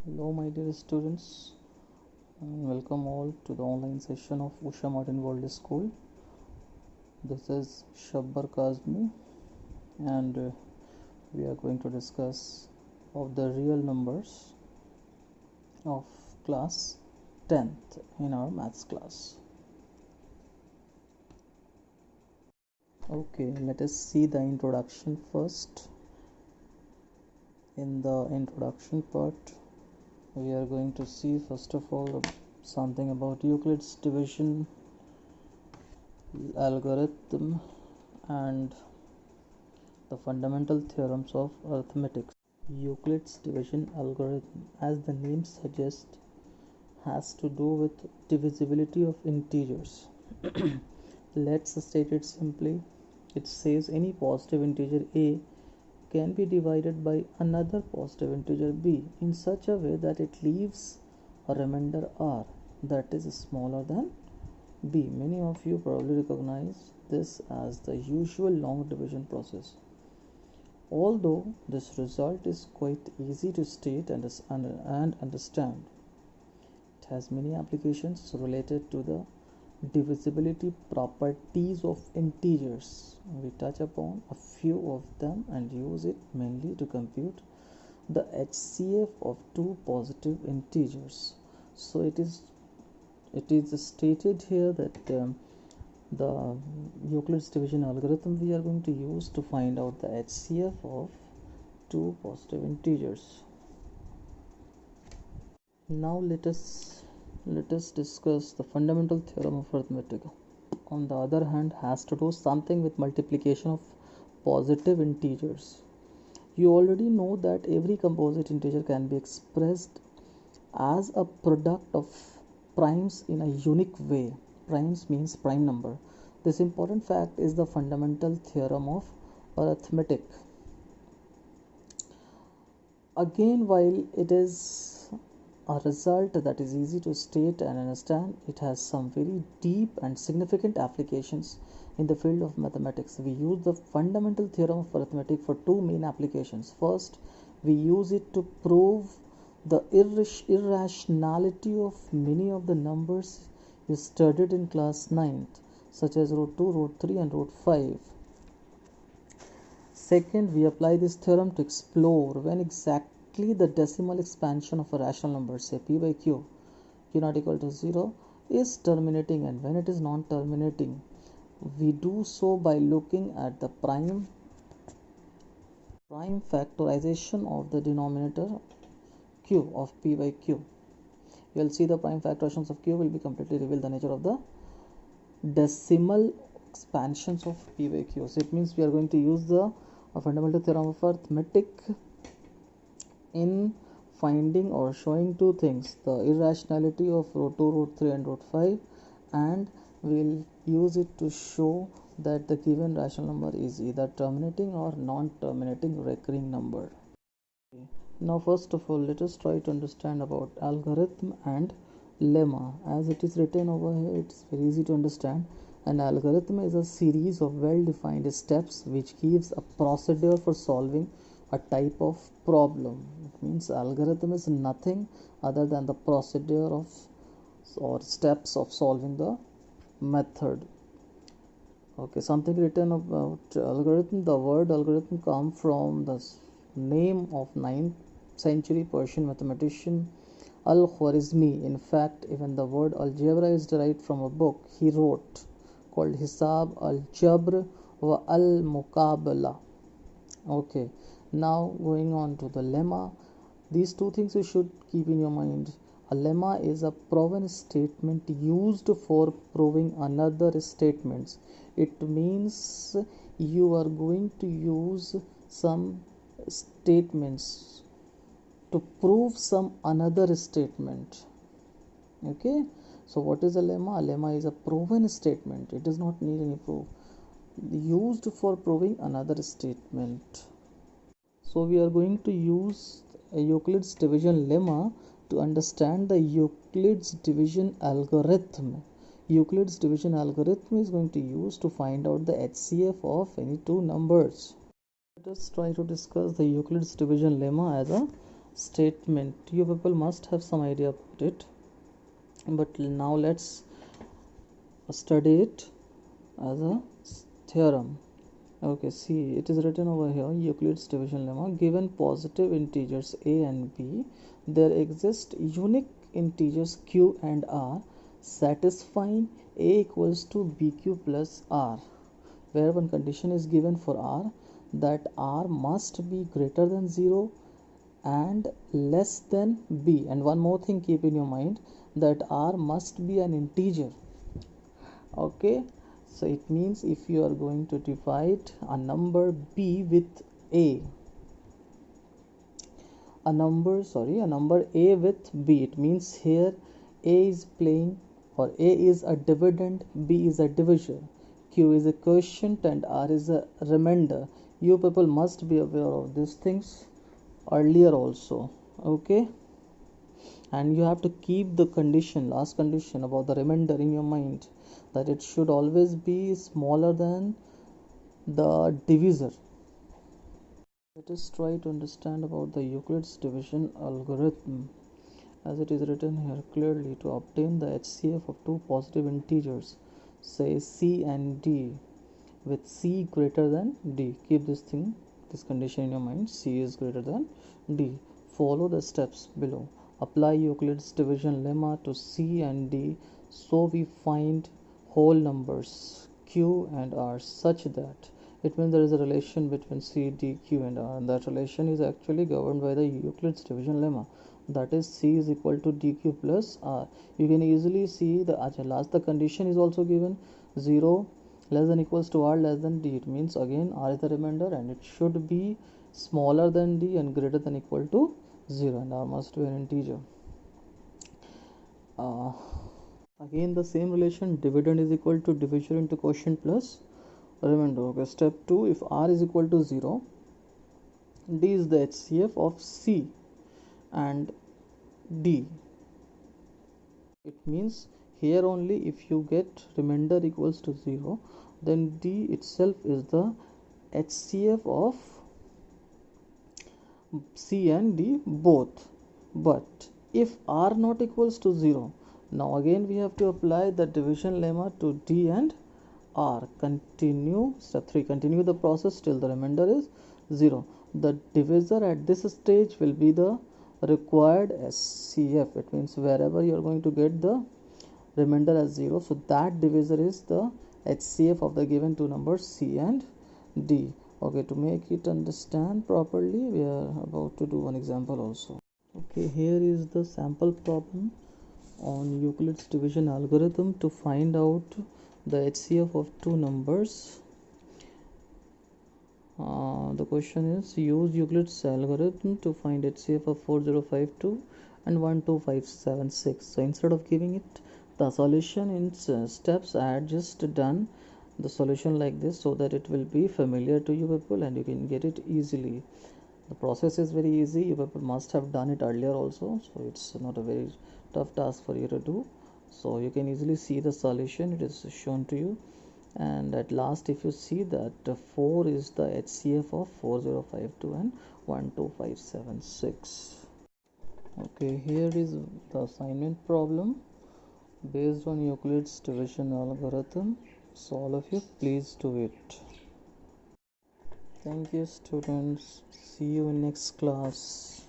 Hello, my dear students, and welcome all to the online session of Usha Martin World School. This is Shabbar Kazmi, and we are going to discuss of the real numbers of class 10th in our maths class. Okay, let us see the introduction first. In the introduction part, we are going to see first of all something about Euclid's division algorithm and the fundamental theorems of arithmetic. Euclid's division algorithm, as the name suggests, has to do with divisibility of integers. Let's state it simply. It says any positive integer a can be divided by another positive integer b in such a way that it leaves a remainder r that is smaller than b. Many of you probably recognize this as the usual long division process. Although this result is quite easy to state and understand, it has many applications related to the divisibility properties of integers. We touch upon a few of them and use it mainly to compute the HCF of two positive integers. So it is stated here that the Euclid's division algorithm we are going to use to find out the HCF of two positive integers. Now let us discuss the fundamental theorem of arithmetic. On the other hand, has to do something with multiplication of positive integers. You already know that every composite integer can be expressed as a product of primes in a unique way. Primes means prime number. This important fact is the fundamental theorem of arithmetic. Again, while it is a result that is easy to state and understand, it has some very deep and significant applications in the field of mathematics. We use the fundamental theorem of arithmetic for two main applications. First, we use it to prove the irrationality of many of the numbers you studied in class 9th, such as root 2, root 3 and root 5. Second, we apply this theorem to explore when exactly the decimal expansion of a rational number, say p by q, q not equal to 0, is terminating and when it is non-terminating. We do so by looking at the prime factorization of the denominator q of p by q. You will see the prime factorizations of q will be completely reveal the nature of the decimal expansions of p by q. So it means we are going to use the fundamental theorem of arithmetic in finding or showing two things: the irrationality of root 2, root 3 and root 5, and we'll use it to show that the given rational number is either terminating or non-terminating recurring number. Now first of all, let us try to understand about algorithm and lemma. As it is written over here, it's very easy to understand. An algorithm is a series of well-defined steps which gives a procedure for solving a type of problem. It means algorithm is nothing other than the procedure of or steps of solving the method. Okay, something written about algorithm. The word algorithm comes from the name of 9th century Persian mathematician Al-Khwarizmi. In fact, even the word algebra is derived from a book he wrote called Hisab al-Jabr wa al-Muqabala. Okay, now going on to the lemma. These two things you should keep in your mind. A lemma is a proven statement used for proving another statements. It means you are going to use some statements to prove some another statement. Okay, so what is a lemma? A lemma is a proven statement. It does not need any proof, used for proving another statement. So we are going to use a Euclid's division lemma to understand the Euclid's division algorithm. Euclid's division algorithm is going to use to find out the HCF of any two numbers. Let us try to discuss the Euclid's division lemma as a statement. You people must have some idea about it, but now let's study it as a theorem. Okay, see, it is written over here, Euclid's division lemma. Given positive integers a and b, there exist unique integers q and r satisfying a equals to bq plus r, where one condition is given for r, that r must be greater than 0 and less than b. And one more thing, keep in your mind that r must be an integer. Okay, so it means if you are going to divide a number b with a number a with b, it means here a is playing, or a is a dividend, b is a divisor, q is a quotient, and r is a remainder. You people must be aware of these things earlier also. Okay, and you have to keep the condition, last condition about the remainder in your mind, that it should always be smaller than the divisor. Let us try to understand about the Euclid's division algorithm, as it is written here clearly. To obtain the HCF of two positive integers, say c and d, with c greater than d, keep this condition in your mind, c is greater than d. Follow the steps below. Apply Euclid's division lemma to c and d, so we find whole numbers q and r such that, it means there is a relation between c, d, q and r, and that relation is actually governed by the Euclid's division lemma, that is c is equal to dq plus r. You can easily see the the condition is also given, 0 less than equals to r less than d. It means again r is the remainder and it should be smaller than d and greater than equal to 0, and r must be an integer. Again the same relation, dividend is equal to divisor into quotient plus remainder. Okay, step 2, if r is equal to 0, d is the HCF of c and d. It means here only if you get remainder equals to 0, then d itself is the HCF of c and d both. But if r not equals to 0, now again we have to apply the division lemma to d and r. Continue step 3, continue the process till the remainder is 0. The divisor at this stage will be the required HCF. It means wherever you are going to get the remainder as 0, so that divisor is the HCF of the given two numbers c and d. Okay, to make it understand properly, we are about to do one example also. Okay, here is the sample problem on Euclid's division algorithm to find out the HCF of two numbers. The question is, use Euclid's algorithm to find HCF of 4052 and 12576. So instead of giving it the solution in steps, I had just done the solution like this so that it will be familiar to you people and you can get it easily. The process is very easy. You people must have done it earlier also, so it's not a very tough task for you to do. So you can easily see the solution, it is shown to you. And at last, if you see that 4 is the HCF of 4052 and 12576. Okay, here is the assignment problem based on Euclid's division algorithm. So all of you please do it. Thank you students, see you in next class.